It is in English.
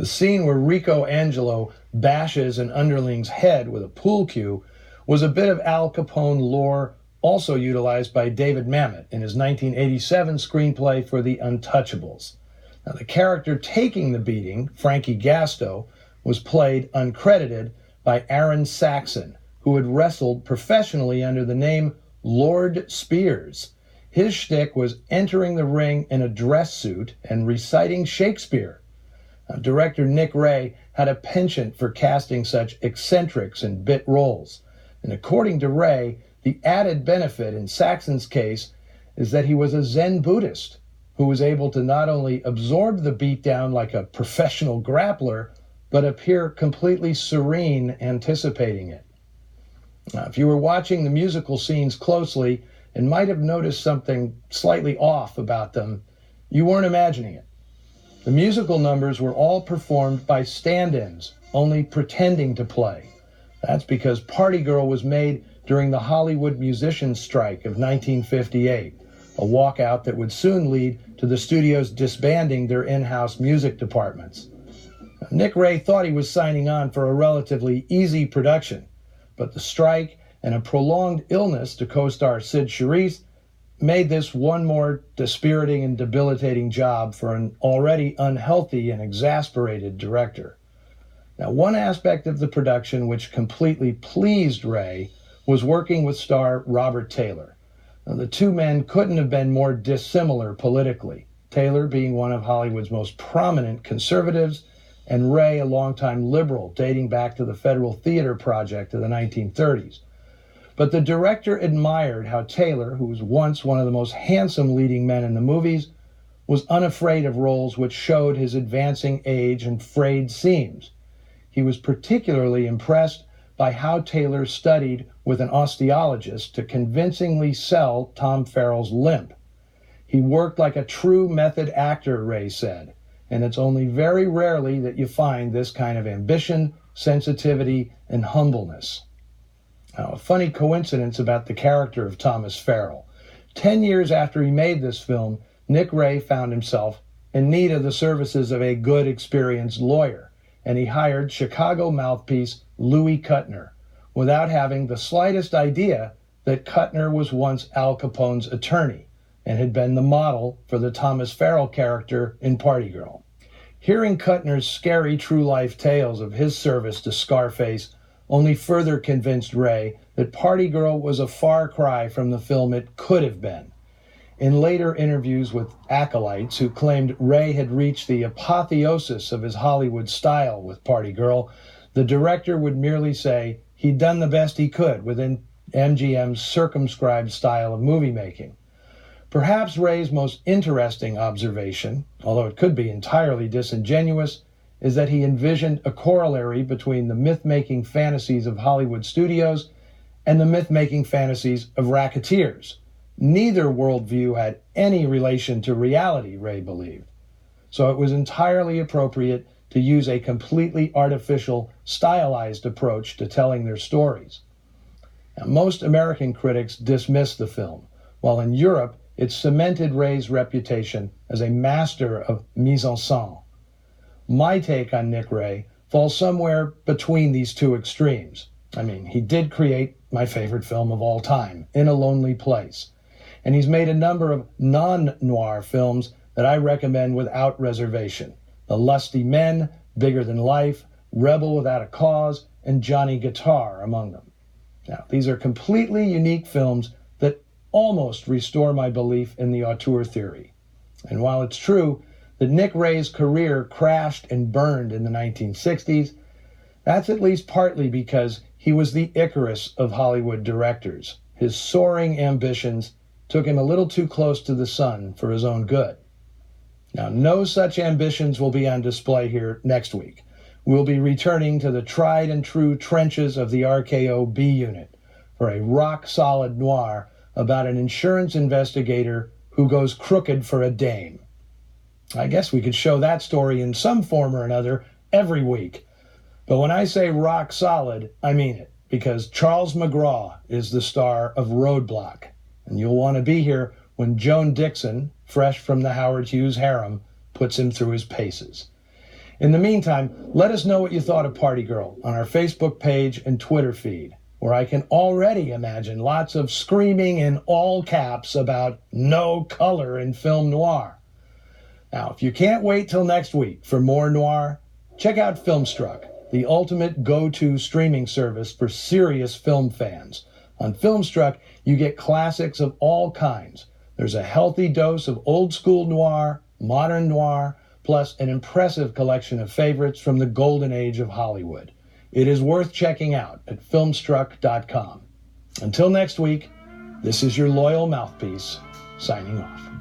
The scene where Rico Angelo bashes an underling's head with a pool cue was a bit of Al Capone lore also utilized by David Mamet in his 1987 screenplay for The Untouchables. Now, the character taking the beating, Frankie Gasto, was played uncredited by Aaron Saxon, who had wrestled professionally under the name Lord Spears. His shtick was entering the ring in a dress suit and reciting Shakespeare. Now, director Nick Ray had a penchant for casting such eccentrics in bit roles, and according to Ray, the added benefit in Saxon's case is that he was a Zen Buddhist who was able to not only absorb the beatdown like a professional grappler, but appear completely serene anticipating it. Now, if you were watching the musical scenes closely and might have noticed something slightly off about them, you weren't imagining it. The musical numbers were all performed by stand-ins, only pretending to play. That's because Party Girl was made during the Hollywood musicians' strike of 1958, a walkout that would soon lead to the studios disbanding their in-house music departments. Nick Ray thought he was signing on for a relatively easy production, but the strike and a prolonged illness to co-star Sid Charisse made this one more dispiriting and debilitating job for an already unhealthy and exasperated director. Now, one aspect of the production which completely pleased Ray was working with star Robert Taylor. Now, the two men couldn't have been more dissimilar politically, Taylor being one of Hollywood's most prominent conservatives, and Ray a longtime liberal dating back to the Federal Theater Project of the 1930s. But the director admired how Taylor, who was once one of the most handsome leading men in the movies, was unafraid of roles which showed his advancing age and frayed seams. He was particularly impressed by how Taylor studied with an osteologist to convincingly sell Tom Farrell's limp. He worked like a true method actor, Ray said, and it's only very rarely that you find this kind of ambition, sensitivity, and humbleness. Now, a funny coincidence about the character of Thomas Farrell. 10 years after he made this film, Nick Ray found himself in need of the services of a good, experienced lawyer, and he hired Chicago mouthpiece Louis Kuttner, without having the slightest idea that Kuttner was once Al Capone's attorney and had been the model for the Thomas Farrell character in Party Girl. Hearing Kuttner's scary true-life tales of his service to Scarface only further convinced Ray that Party Girl was a far cry from the film it could have been. In later interviews with acolytes who claimed Ray had reached the apotheosis of his Hollywood style with Party Girl, the director would merely say he'd done the best he could within MGM's circumscribed style of movie making. Perhaps Ray's most interesting observation, although it could be entirely disingenuous, is that he envisioned a corollary between the myth-making fantasies of Hollywood studios and the myth-making fantasies of racketeers. Neither worldview had any relation to reality, Ray believed. So it was entirely appropriate to use a completely artificial, stylized approach to telling their stories. Now, most American critics dismissed the film, while in Europe it cemented Ray's reputation as a master of mise-en-scène. My take on Nick Ray falls somewhere between these two extremes. I mean, he did create my favorite film of all time, In a Lonely Place, and he's made a number of non-noir films that I recommend without reservation. The Lusty Men, Bigger Than Life, Rebel Without a Cause, and Johnny Guitar among them. Now, these are completely unique films that almost restore my belief in the auteur theory. And while it's true that Nick Ray's career crashed and burned in the 1960s, that's at least partly because he was the Icarus of Hollywood directors. His soaring ambitions took him a little too close to the sun for his own good. Now, no such ambitions will be on display here next week. We'll be returning to the tried and true trenches of the RKO B unit for a rock-solid noir about an insurance investigator who goes crooked for a dame. I guess we could show that story in some form or another every week. But when I say rock solid, I mean it, because Charles McGraw is the star of Roadblock, and you'll want to be here when Joan Dixon, fresh from the Howard Hughes harem, puts him through his paces. In the meantime, let us know what you thought of Party Girl on our Facebook page and Twitter feed, where I can already imagine lots of screaming in all caps about no color in film noir. Now, if you can't wait till next week for more noir, check out Filmstruck, the ultimate go-to streaming service for serious film fans. On Filmstruck, you get classics of all kinds. There's a healthy dose of old-school noir, modern noir, plus an impressive collection of favorites from the golden age of Hollywood. It is worth checking out at filmstruck.com. Until next week, this is your loyal mouthpiece, signing off.